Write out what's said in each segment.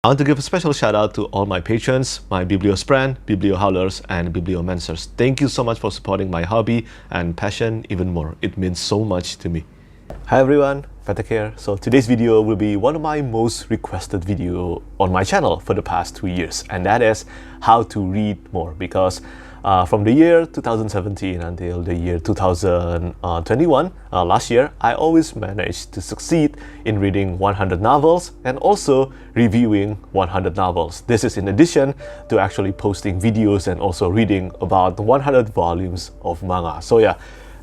I want to give a special shout out to all my patrons, my Bibliospran, Bibliohowlers, and Bibliomancers. Thank you so much for supporting my hobby and passion even more. It means so much to me. Hi everyone, Petrik here. So today's video will be one of my most requested video on my channel for the past 2 years, and that is how to read more, because from the year 2017 until the year 2021, last year, I always managed to succeed in reading 100 novels and also reviewing 100 novels. This is in addition to actually posting videos and also reading about 100 volumes of manga. So yeah,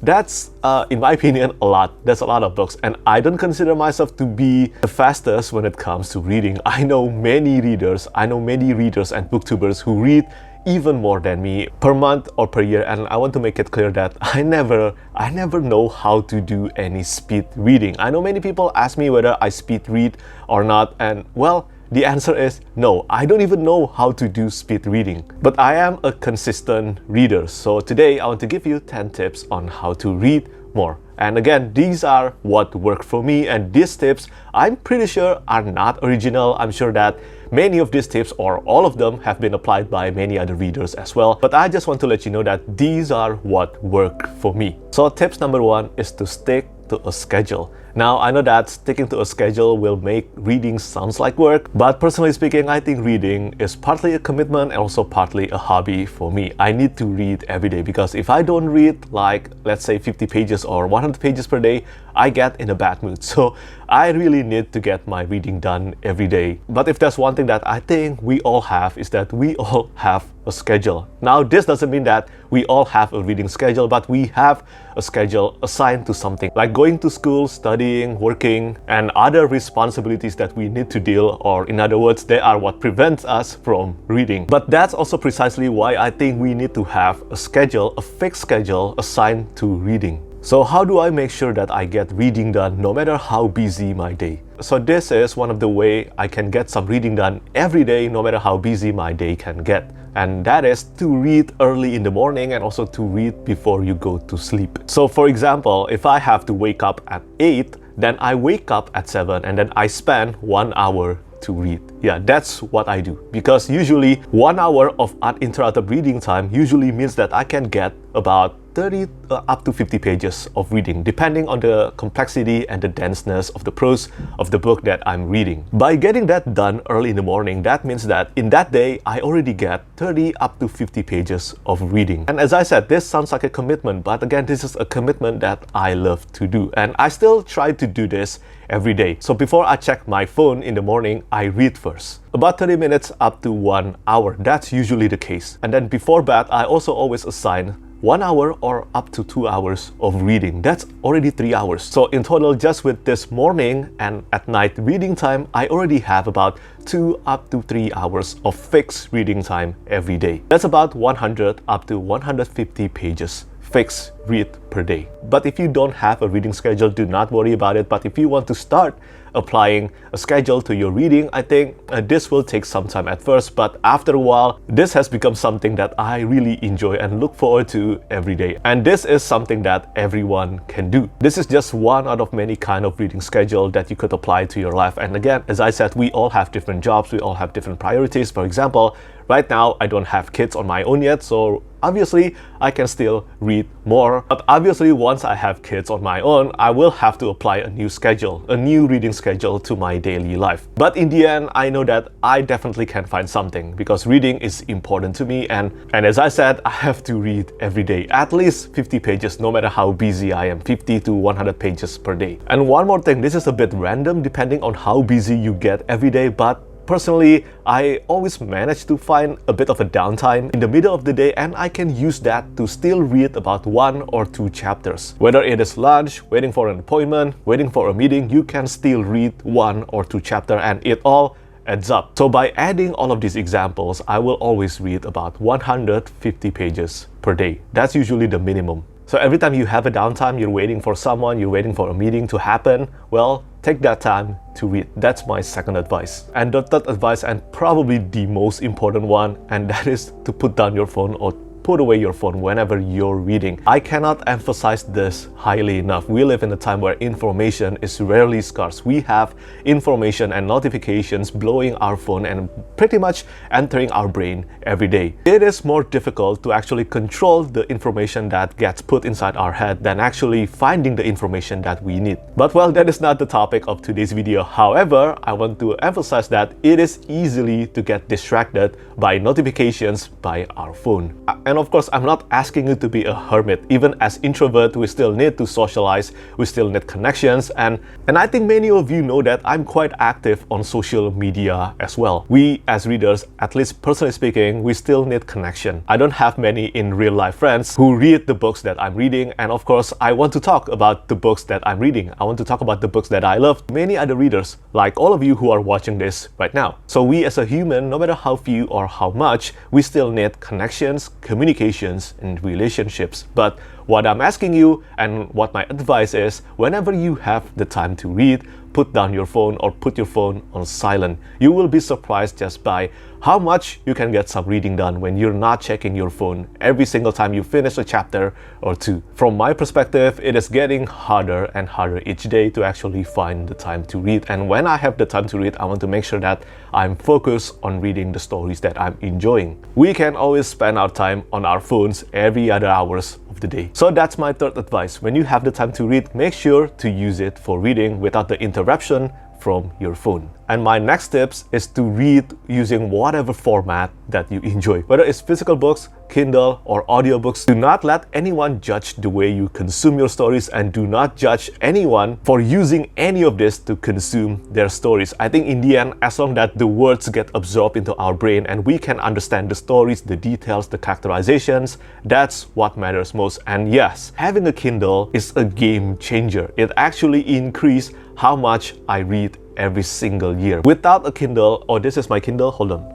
that's, in my opinion, a lot. That's a lot of books, and I don't consider myself to be the fastest when it comes to reading. I know many readers and booktubers who read even more than me per month or per year, and I want to make it clear that I never know how to do any speed reading. I know many people ask me whether I speed read or not, and well, the answer is no. I don't even know how to do speed reading, but I am a consistent reader. So today I want to give you 10 tips on how to read more. And again, these are what worked for me, and these tips I'm pretty sure are not original. I'm sure that many of these tips, or all of them, have been applied by many other readers as well. But I just want to let you know that these are what worked for me. So tips number 1 is to stick to a schedule. Now, I know that sticking to a schedule will make reading sounds like work, but personally speaking, I think reading is partly a commitment and also partly a hobby for me. I need to read every day, because if I don't read, like, let's say 50 pages or 100 pages per day, I get in a bad mood. So I really need to get my reading done every day. But if there's one thing that I think we all have, is that we all have a schedule. Now, this doesn't mean that we all have a reading schedule, but we have a schedule assigned to something, like going to school, studying, working, and other responsibilities that we need to deal, or in other words, they are what prevents us from reading. But that's also precisely why I think we need to have a schedule, a fixed schedule assigned to reading. So how do I make sure that I get reading done no matter how busy my day? So this is one of the way I can get some reading done every day no matter how busy my day can get. And that is to read early in the morning and also to read before you go to sleep. So for example, if I have to wake up at 8, then I wake up at 7 and then I spend 1 hour to read. Yeah, that's what I do, because usually 1 hour of uninterrupted reading time usually means that I can get about 30 up to 50 pages of reading, depending on the complexity and the denseness of the prose of the book that I'm reading. By getting that done early in the morning, that means that in that day, I already get 30 up to 50 pages of reading. And as I said, this sounds like a commitment, but again, this is a commitment that I love to do. And I still try to do this every day. So before I check my phone in the morning, I read first. About 30 minutes up to 1 hour. That's usually the case. And then before bed, I also always assign 1 hour or up to 2 hours of reading. That's already 3 hours. So in total, just with this morning and at night reading time, I already have about 2 up to 3 hours of fixed reading time every day. That's about 100 up to 150 pages fixed read per day. But if you don't have a reading schedule, do not worry about it. But if you want to start applying a schedule to your reading, I think this will take some time at first, but after a while, this has become something that I really enjoy and look forward to every day. And this is something that everyone can do. This is just one out of many kind of reading schedule that you could apply to your life. And again, as I said, we all have different jobs, we all have different priorities. For example, right now, I don't have kids on my own yet, so obviously, I can still read more. But obviously, once I have kids on my own, I will have to apply a new schedule, a new reading schedule to my daily life. But in the end, I know that I definitely can find something, because reading is important to me. And as I said, I have to read every day, at least 50 pages, no matter how busy I am, 50 to 100 pages per day. And one more thing, this is a bit random depending on how busy you get every day, but personally, I always manage to find a bit of a downtime in the middle of the day, and I can use that to still read about 1 or 2 chapters. Whether it is lunch, waiting for an appointment, waiting for a meeting, you can still read 1 or 2 chapters, and it all adds up. So by adding all of these examples, I will always read about 150 pages per day. That's usually the minimum. So every time you have a downtime, you're waiting for someone, you're waiting for a meeting to happen, well, take that time to read. That's my second advice. And the third advice, and probably the most important one, and that is to put down your phone or put away your phone whenever you're reading. I cannot emphasize this highly enough. We live in a time where information is rarely scarce. We have information and notifications blowing our phone and pretty much entering our brain every day. It is more difficult to actually control the information that gets put inside our head than actually finding the information that we need. But well, that is not the topic of today's video. However, I want to emphasize that it is easily to get distracted by notifications by our phone. And of course, I'm not asking you to be a hermit. Even as introvert, we still need to socialize, we still need connections, and I think many of you know that I'm quite active on social media as well. We as readers, at least personally speaking, we still need connection. I don't have many in real life friends who read the books that I'm reading, and of course, I want to talk about the books that I'm reading. I want to talk about the books that I love. Many other readers, like all of you who are watching this right now. So we as a human, no matter how few or how much, we still need connections, communications, and relationships. But what I'm asking you and what my advice is, whenever you have the time to read, put down your phone or put your phone on silent. You will be surprised just by how much you can get some reading done when you're not checking your phone every single time you finish a chapter or two. From my perspective, it is getting harder and harder each day to actually find the time to read. And when I have the time to read, I want to make sure that I'm focused on reading the stories that I'm enjoying. We can always spend our time on our phones every other hours of the day. So that's my third advice. When you have the time to read, make sure to use it for reading without the interruption from your phone. And my next tips is to read using whatever format that you enjoy. Whether it's physical books, Kindle, or audiobooks, do not let anyone judge the way you consume your stories, and do not judge anyone for using any of this to consume their stories. I think in the end, as long that the words get absorbed into our brain and we can understand the stories, the details, the characterizations, that's what matters most. And yes, having a Kindle is a game changer. It actually increases how much I read every single year. Without a Kindle, this is my Kindle, hold on.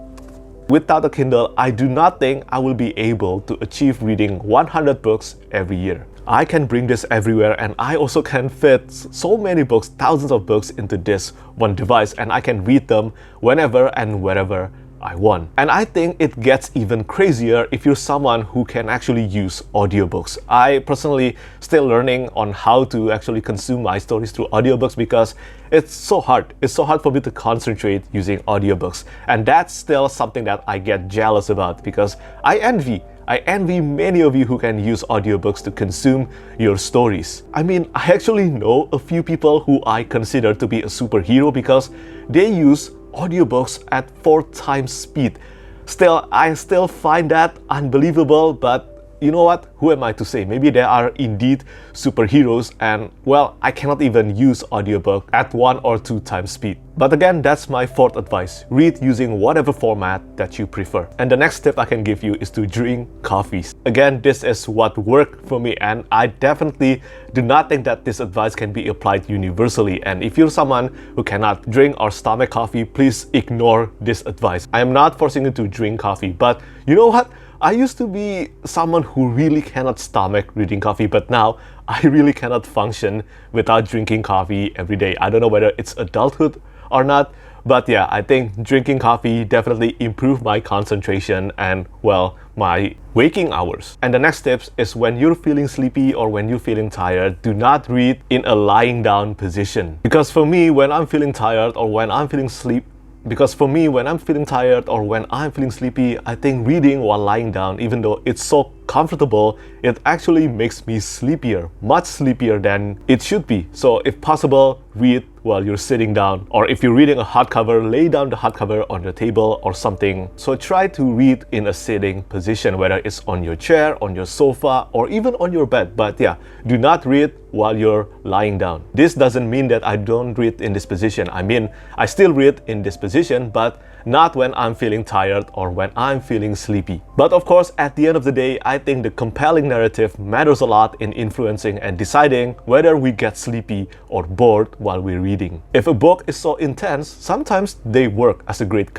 Without a Kindle, I do not think I will be able to achieve reading 100 books every year. I can bring this everywhere, and I also can fit so many books, thousands of books into this one device, and I can read them whenever and wherever I want. And I think it gets even crazier if you're someone who can actually use audiobooks. I personally still learning on how to actually consume my stories through audiobooks because it's so hard. It's so hard for me to concentrate using audiobooks. And that's still something that I get jealous about because I envy many of you who can use audiobooks to consume your stories. I mean, I actually know a few people who I consider to be a superhero because they use audiobooks at 4 times speed. I still find that unbelievable, but you know what? Who am I to say? Maybe there are indeed superheroes, and well, I cannot even use audiobook at 1 or 2 times speed. But again, that's my fourth advice. Read using whatever format that you prefer. And the next tip I can give you is to drink coffees. Again, this is what worked for me, and I definitely do not think that this advice can be applied universally. And if you're someone who cannot drink or stomach coffee, please ignore this advice. I am not forcing you to drink coffee, but you know what? I used to be someone who really cannot stomach reading coffee, but now I really cannot function without drinking coffee every day. I don't know whether it's adulthood or not, but yeah, I think drinking coffee definitely improved my concentration and, well, my waking hours. And the next tip is when you're feeling sleepy or when you're feeling tired, do not read in a lying down position. Because for me, when I'm feeling tired or when I'm feeling sleepy, I think reading while lying down, even though it's so comfortable, it actually makes me sleepier, much sleepier than it should be. So if possible, read while you're sitting down, or if you're reading a hardcover, lay down the hardcover on the table or something. So try to read in a sitting position, whether it's on your chair, on your sofa, or even on your bed. But yeah, do not read while you're lying down. This doesn't mean that I don't read in this position. I mean, I still read in this position, but not when I'm feeling tired or when I'm feeling sleepy. But of course, at the end of the day, I think the compelling narrative matters a lot in influencing and deciding whether we get sleepy or bored while we're reading. If a book is so intense, sometimes they work as a great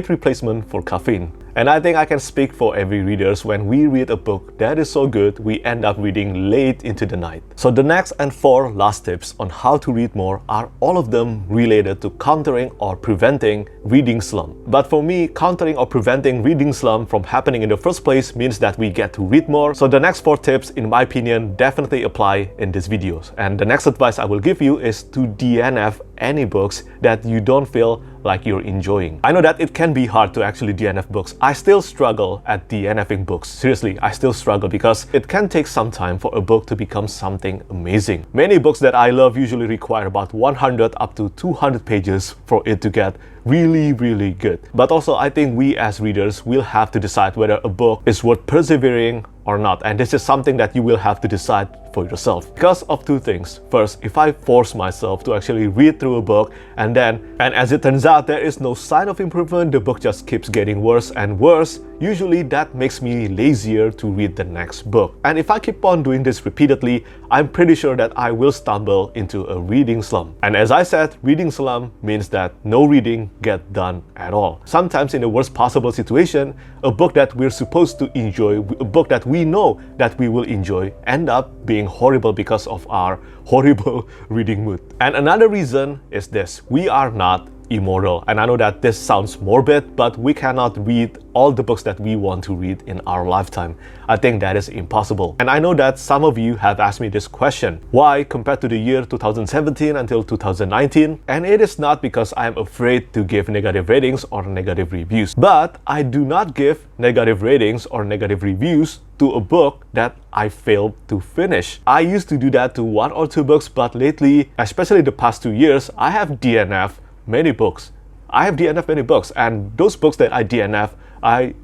replacement for caffeine. And I think I can speak for every readers when we read a book that is so good, we end up reading late into the night. So the next and 4 last tips on how to read more are all of them related to countering or preventing reading slump. But for me, countering or preventing reading slump from happening in the first place means that we get to read more. So the next 4 tips, in my opinion, definitely apply in these videos. And the next advice I will give you is to DNF any books that you don't feel like you're enjoying. I know that it can be hard to actually DNF books. I still struggle at DNFing books. Seriously, I still struggle because it can take some time for a book to become something amazing. Many books that I love usually require about 100 up to 200 pages for it to get really good. But also I think we as readers will have to decide whether a book is worth persevering or not. And this is something that you will have to decide for yourself because of 2 things. First, if I force myself to actually read through a book and as it turns out there is no sign of improvement, the book just keeps getting worse and worse, usually that makes me lazier to read the next book. And if I keep on doing this repeatedly, I'm pretty sure that I will stumble into a reading slump. And as I said, reading slump means that no reading get done at all. Sometimes in the worst possible situation, a book that we're supposed to enjoy, a book that we know that we will enjoy, end up being horrible because of our horrible reading mood. And another reason is this: we are not immortal. And I know that this sounds morbid, but we cannot read all the books that we want to read in our lifetime. I think that is impossible. And I know that some of you have asked me this question: why compared to the year 2017 until 2019? And it is not because I'm afraid to give negative ratings or negative reviews, but I do not give negative ratings or negative reviews to a book that I failed to finish. I used to do that to 1 or 2 books, but lately, especially the past 2 years, I have DNF many books. I have DNF many books, and those books that I DNF, I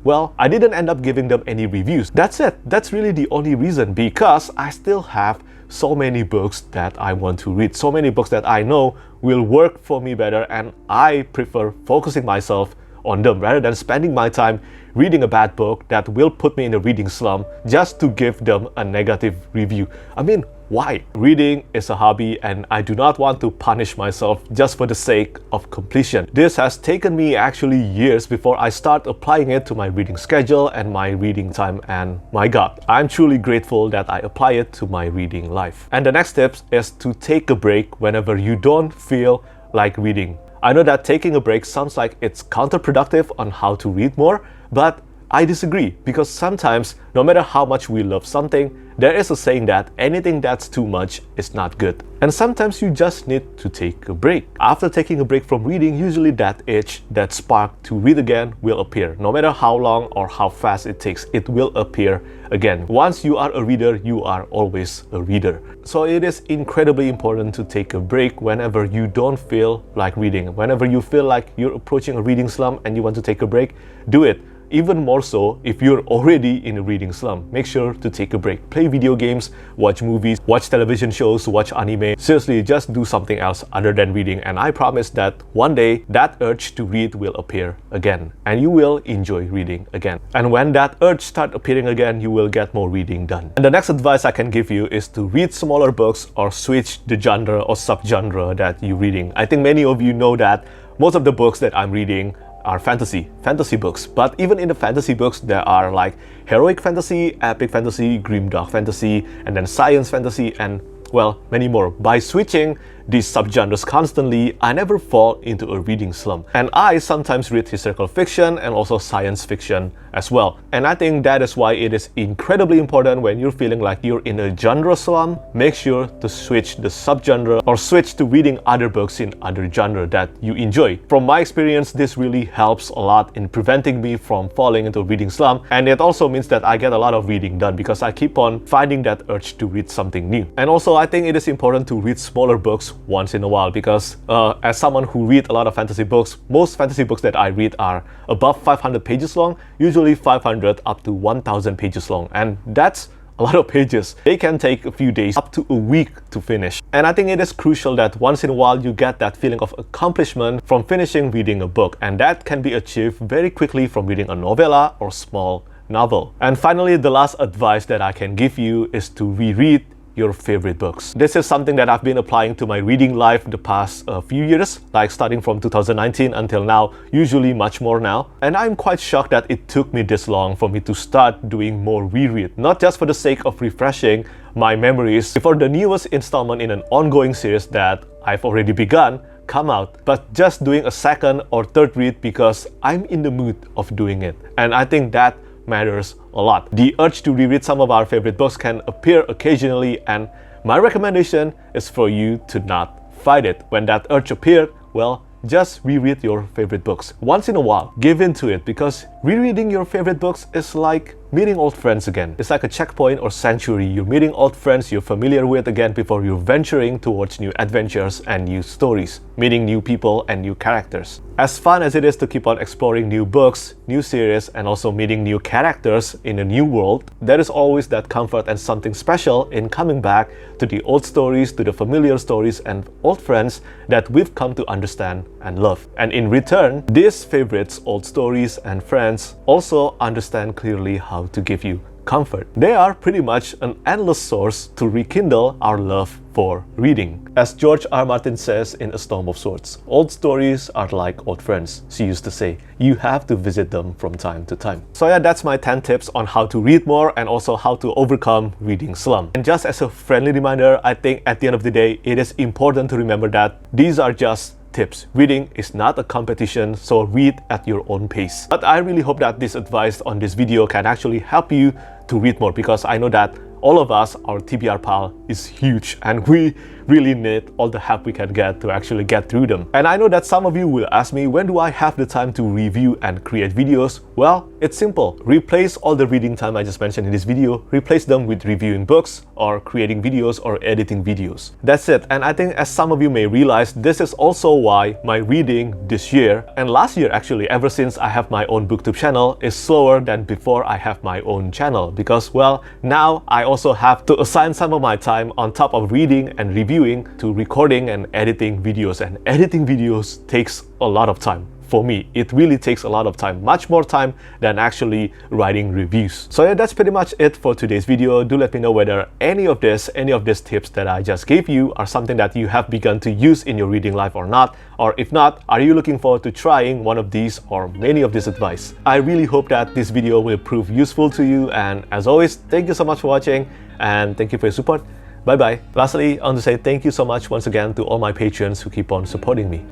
didn't end up giving them any reviews. That's it. That's really the only reason, because I still have so many books that I want to read, so many books that I know will work for me better, and I prefer focusing myself on them rather than spending my time reading a bad book that will put me in a reading slump just to give them a negative review. I mean, why? Reading is a hobby, and I do not want to punish myself just for the sake of completion. This has taken me actually years before I start applying it to my reading schedule and my reading time, and my God, I'm truly grateful that I apply it to my reading life. And the next tip is to take a break whenever you don't feel like reading. I know that taking a break sounds like it's counterproductive on how to read more, but I disagree, because sometimes, no matter how much we love something, there is a saying that anything that's too much is not good. And sometimes you just need to take a break. After taking a break from reading, usually that itch, that spark to read again will appear. No matter how long or how fast it takes, it will appear again. Once you are a reader, you are always a reader. So it is incredibly important to take a break whenever you don't feel like reading. Whenever you feel like you're approaching a reading slump and you want to take a break, do it. Even more so if you're already in a reading slump. Make sure to take a break. Play video games, watch movies, watch television shows, watch anime. Seriously, just do something else other than reading, and I promise that one day that urge to read will appear again, and you will enjoy reading again. And when that urge starts appearing again, you will get more reading done. And the next advice I can give you is to read smaller books or switch the genre or subgenre that you're reading. I think many of you know that most of the books that I'm reading are fantasy books. But even in the fantasy books, there are like heroic fantasy, epic fantasy, grimdark fantasy, and then science fantasy, and well, many more. By switching these subgenres constantly, I never fall into a reading slump. And I sometimes read historical fiction and also science fiction as well. And I think that is why it is incredibly important when you're feeling like you're in a genre slump, make sure to switch the subgenre or switch to reading other books in other genre that you enjoy. From my experience, this really helps a lot in preventing me from falling into a reading slump. And it also means that I get a lot of reading done because I keep on finding that urge to read something new. And also, I think it is important to read smaller books once in a while, because as someone who reads a lot of fantasy books, most fantasy books that I read are above 500 pages long, usually 500 up to 1000 pages long, and that's a lot of pages. They can take a few days up to a week to finish. And I think it is crucial that once in a while you get that feeling of accomplishment from finishing reading a book, and that can be achieved very quickly from reading a novella or small novel. And finally, the last advice that I can give you is to reread your favorite books. This is something that I've been applying to my reading life the past few years, like starting from 2019 until now, usually much more now. And I'm quite shocked that it took me this long for me to start doing more reread, not just for the sake of refreshing my memories before the newest installment in an ongoing series that I've already begun come out, but just doing a second or third read because I'm in the mood of doing it. And I think that matters a lot. The urge to reread some of our favorite books can appear occasionally, and my recommendation is for you to not fight it. When that urge appears, well, just reread your favorite books. Once in a while, give in to it, because rereading your favorite books is like meeting old friends again. It's like a checkpoint or sanctuary. You're meeting old friends you're familiar with again before you're venturing towards new adventures and new stories, meeting new people and new characters. As fun as it is to keep on exploring new books, new series, and also meeting new characters in a new world, there is always that comfort and something special in coming back to the old stories, to the familiar stories and old friends that we've come to understand and love. And in return, these favorites, old stories and friends also understand clearly how to give you comfort. They are pretty much an endless source to rekindle our love for reading. As George R. Martin says in A Storm of Swords, old stories are like old friends, she used to say. You have to visit them from time to time. So yeah, that's my 10 tips on how to read more and also how to overcome reading slump. And just as a friendly reminder, I think at the end of the day, it is important to remember that these are just tips. Reading is not a competition, so read at your own pace. But I really hope that this advice on this video can actually help you to read more, because I know that all of us, our TBR pile is huge and we really need all the help we can get to actually get through them. And I know that some of you will ask me, when do I have the time to review and create videos? Well, it's simple. Replace all the reading time I just mentioned in this video, replace them with reviewing books or creating videos or editing videos. That's it. And I think, as some of you may realize, this is also why my reading this year and last year actually, ever since I have my own booktube channel, is slower than before I have my own channel. Because, well, now I also have to assign some of my time on top of reading and reviewing to recording and editing videos. And editing videos takes a lot of time. For me, it really takes a lot of time, much more time than actually writing reviews. So yeah, that's pretty much it for today's video. Do let me know whether any of these tips that I just gave you are something that you have begun to use in your reading life or not. Or if not, are you looking forward to trying one of these or many of this advice? I really hope that this video will prove useful to you. And as always, thank you so much for watching and thank you for your support. Bye bye. Lastly, I want to say thank you so much once again to all my patrons who keep on supporting me.